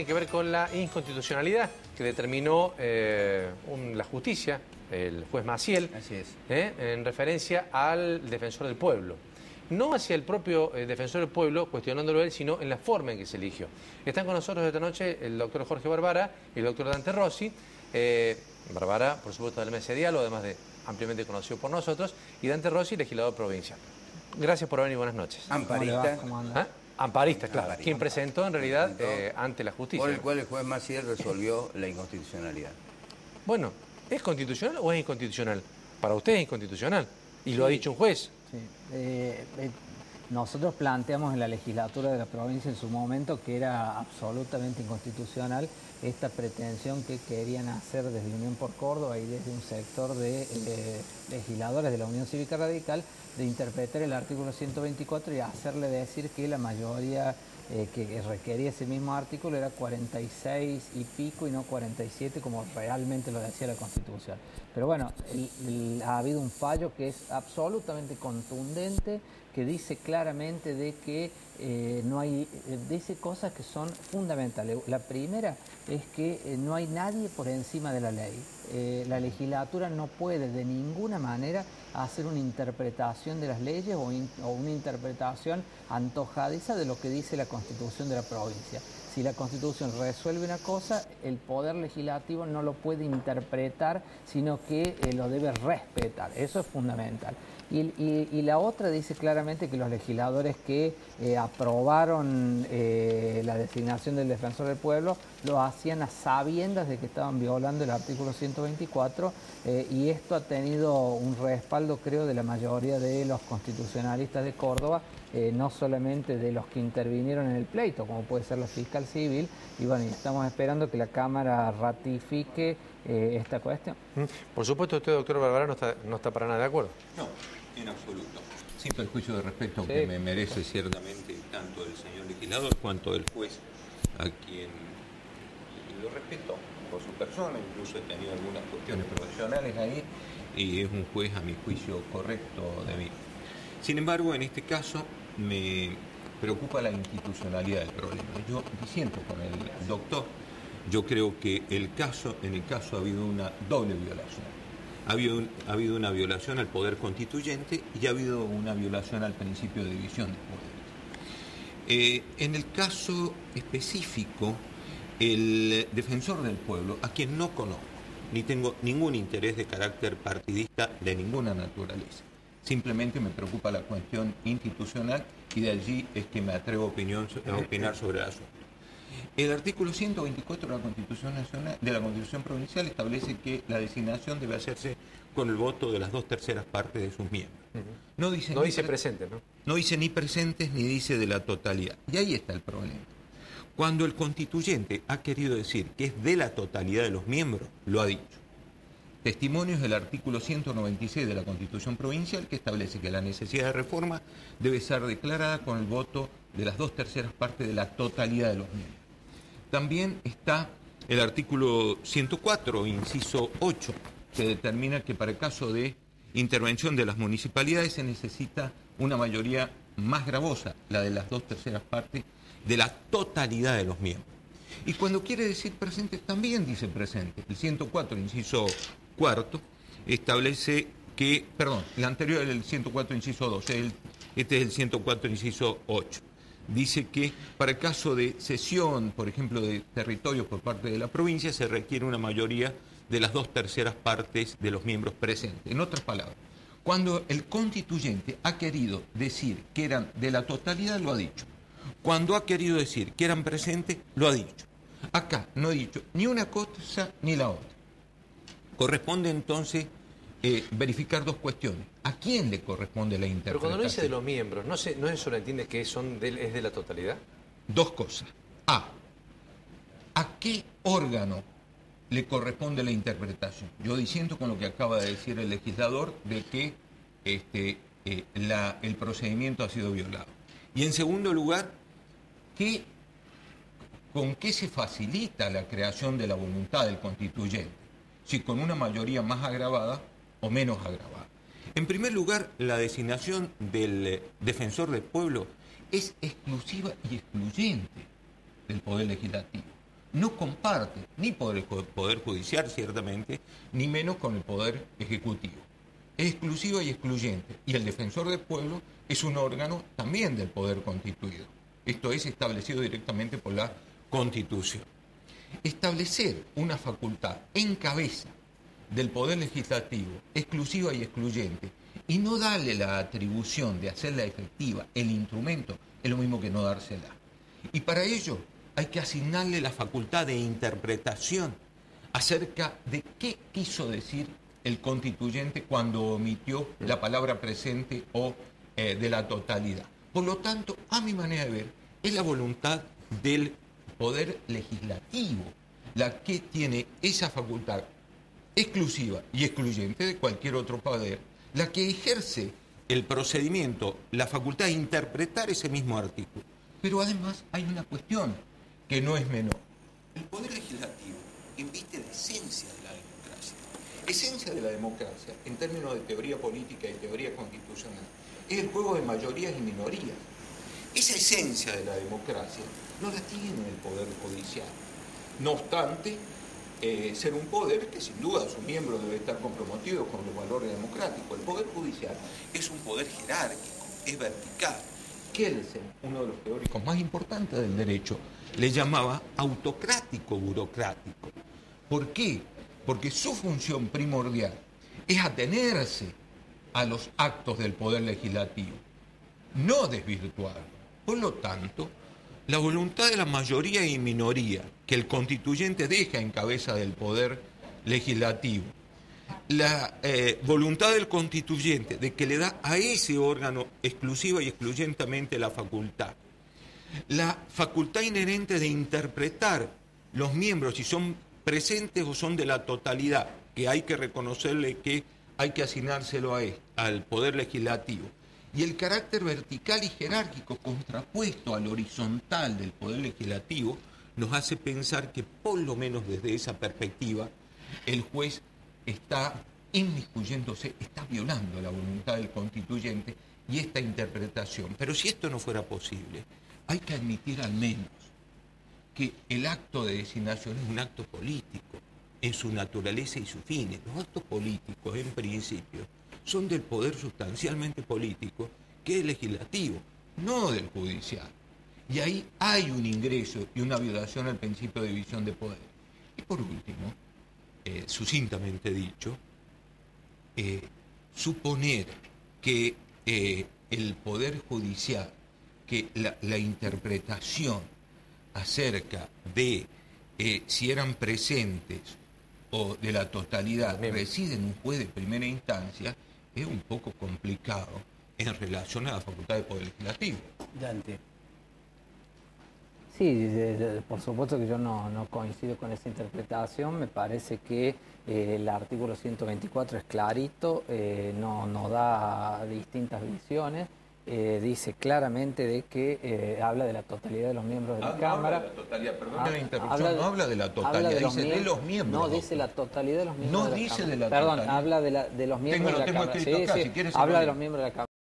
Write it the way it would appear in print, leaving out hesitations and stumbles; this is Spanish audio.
Tiene que ver con la inconstitucionalidad que determinó la justicia, el juez Maciel, Así es. En referencia al defensor del pueblo. No hacia el propio defensor del pueblo, cuestionándolo él, sino en la forma en que se eligió. Están con nosotros esta noche el doctor Jorge Barbara y el doctor Dante Rossi. Barbara, por supuesto, del MS Diálogo, además de ampliamente conocido por nosotros, y Dante Rossi, legislador provincial. Gracias por venir, buenas noches. Amparista. ¿Ah? Amparista, claro. Amparista. Quien presentó en realidad ante la justicia. Por el cual el juez Maciel resolvió la inconstitucionalidad. Bueno, ¿es constitucional o es inconstitucional? Para usted es inconstitucional. Y lo ha dicho un juez. Sí. Nosotros planteamos en la legislatura de la provincia en su momento que era absolutamente inconstitucional esta pretensión que querían hacer desde Unión por Córdoba y desde un sector de legisladores de la Unión Cívica Radical de interpretar el artículo 124 y hacerle decir que la mayoría que requería ese mismo artículo era 46 y pico y no 47 como realmente lo decía la Constitución. Pero bueno, ha habido un fallo que es absolutamente contundente, que dice claramente de que dice cosas que son fundamentales. La primera es que no hay nadie por encima de la ley. La legislatura no puede de ninguna manera hacer una interpretación de las leyes o una interpretación antojadiza de lo que dice la Constitución de la provincia. Si la Constitución resuelve una cosa, el Poder Legislativo no lo puede interpretar, sino que lo debe respetar. Eso es fundamental. Y la otra dice claramente que los legisladores que aprobaron la designación del defensor del pueblo lo hacían a sabiendas de que estaban violando el artículo 124 y esto ha tenido un respaldo, creo, de la mayoría de los constitucionalistas de Córdoba, no solamente de los que intervinieron en el pleito, como puede ser la fiscal civil, y bueno, y estamos esperando que la Cámara ratifique esta cuestión. Por supuesto, usted, doctor Barbara, no está para nada de acuerdo. No, en absoluto. Sin perjuicio de respeto que me merece ciertamente tanto el señor legislador cuanto el juez, a quien lo respeto por su persona, incluso he tenido algunas cuestiones profesionales ahí, y es un juez, a mi juicio, correcto de mí. Sin embargo, en este caso me preocupa la institucionalidad del problema. Yo disiento con el doctor. Yo creo que en el caso ha habido una doble violación. Ha habido una violación al poder constituyente y ha habido una violación al principio de división de poderes. En el caso específico, el defensor del pueblo, a quien no conozco, ni tengo ningún interés de carácter partidista de ninguna naturaleza. Simplemente me preocupa la cuestión institucional y de allí es que me atrevo a opinar sobre el asunto. El artículo 124 de la Constitución Nacional, de la Constitución Provincial, establece que la designación debe hacerse con el voto de las 2/3 partes de sus miembros. No dice presentes, ¿no? No dice ni presentes ni dice de la totalidad. Y ahí está el problema. Cuando el constituyente ha querido decir que es de la totalidad de los miembros, lo ha dicho. Testimonios del artículo 196 de la Constitución Provincial, que establece que la necesidad de reforma debe ser declarada con el voto de las 2/3 partes de la totalidad de los miembros. También está el artículo 104, inciso 8, que determina que para el caso de intervención de las municipalidades se necesita una mayoría más gravosa, la de las 2/3 partes de la totalidad de los miembros. Y cuando quiere decir presentes, también dice presente. El 104, inciso cuarto, establece que, perdón, el anterior era el 104, inciso 2, este es el 104, inciso 8. Dice que para el caso de cesión, por ejemplo, de territorios por parte de la provincia, se requiere una mayoría de las 2/3 partes de los miembros presentes. En otras palabras, cuando el constituyente ha querido decir que eran de la totalidad, lo ha dicho. Cuando ha querido decir que eran presentes, lo ha dicho. Acá no ha dicho ni una cosa ni la otra. Corresponde entonces verificar dos cuestiones. ¿A quién le corresponde la interpretación? Pero cuando lo dice de los miembros, ¿no se sobreentiende que es de la totalidad? Dos cosas. ¿A qué órgano le corresponde la interpretación? Yo disiento con lo que acaba de decir el legislador de que el procedimiento ha sido violado. Y en segundo lugar, ¿con qué se facilita la creación de la voluntad del constituyente? Si con una mayoría más agravada o menos agravada. En primer lugar, la designación del defensor del pueblo es exclusiva y excluyente del Poder Legislativo. no comparte ni por el Poder Judicial, ciertamente, ni menos con el Poder Ejecutivo. Es exclusiva y excluyente. Y el Defensor del Pueblo es un órgano también del Poder Constituido. Esto es establecido directamente por la Constitución. Establecer una facultad en cabeza del Poder Legislativo, exclusiva y excluyente, y no darle la atribución de hacerla efectiva, el instrumento, es lo mismo que no dársela. Y para ello hay que asignarle la facultad de interpretación acerca de qué quiso decir el constituyente cuando omitió la palabra presente o de la totalidad. Por lo tanto, a mi manera de ver, es la voluntad del Poder Legislativo la que tiene esa facultad exclusiva y excluyente de cualquier otro poder, la que ejerce el procedimiento, la facultad de interpretar ese mismo artículo. Pero además hay una cuestión que no es menor. El Poder Legislativo inviste la esencia de la democracia. Esencia de la democracia, en términos de teoría política y teoría constitucional, es el juego de mayorías y minorías. Esa esencia de la democracia no la tiene el Poder Judicial. No obstante, ser un poder que sin duda su miembro debe estar comprometido con los valores democráticos. El Poder Judicial es un poder jerárquico, es vertical. Kelsen, uno de los teóricos más importantes del derecho, le llamaba autocrático burocrático. ¿Por qué? Porque su función primordial es atenerse a los actos del Poder Legislativo, no desvirtuarlo. Por lo tanto, la voluntad de la mayoría y minoría que el constituyente deja en cabeza del Poder Legislativo, la voluntad del constituyente de que le da a ese órgano exclusiva y excluyentemente la facultad inherente de interpretar los miembros si son presentes o son de la totalidad, que hay que reconocerle que hay que asignárselo al Poder Legislativo, y el carácter vertical y jerárquico contrapuesto al horizontal del Poder Legislativo nos hace pensar que, por lo menos desde esa perspectiva, el juez está inmiscuyéndose, está violando la voluntad del constituyente y esta interpretación. Pero si esto no fuera posible, hay que admitir al menos que el acto de designación es un acto político en su naturaleza y sus fines. Los actos políticos, en principio, son del poder sustancialmente político, que es el legislativo, no del judicial. Y ahí hay un ingreso y una violación al principio de división de poder. Y por último, sucintamente dicho, suponer que el Poder Judicial, que la interpretación acerca de si eran presentes o de la totalidad reside en un juez de primera instancia, es un poco complicado en relación a la facultad de Poder Legislativo. Dante. Sí, por supuesto que yo no coincido con esa interpretación. Me parece que el artículo 124 es clarito, no da distintas visiones. Dice claramente de que habla de la totalidad de los miembros de la Cámara. No habla de la totalidad, perdón la interrupción, no habla de la totalidad, dice de los miembros. No dice la totalidad de los miembros no de la dice Cámara. de la Perdón, totalidad. habla de los miembros de la Cámara. Escrito acá, si quieres habla de lo los miembros de la Cámara.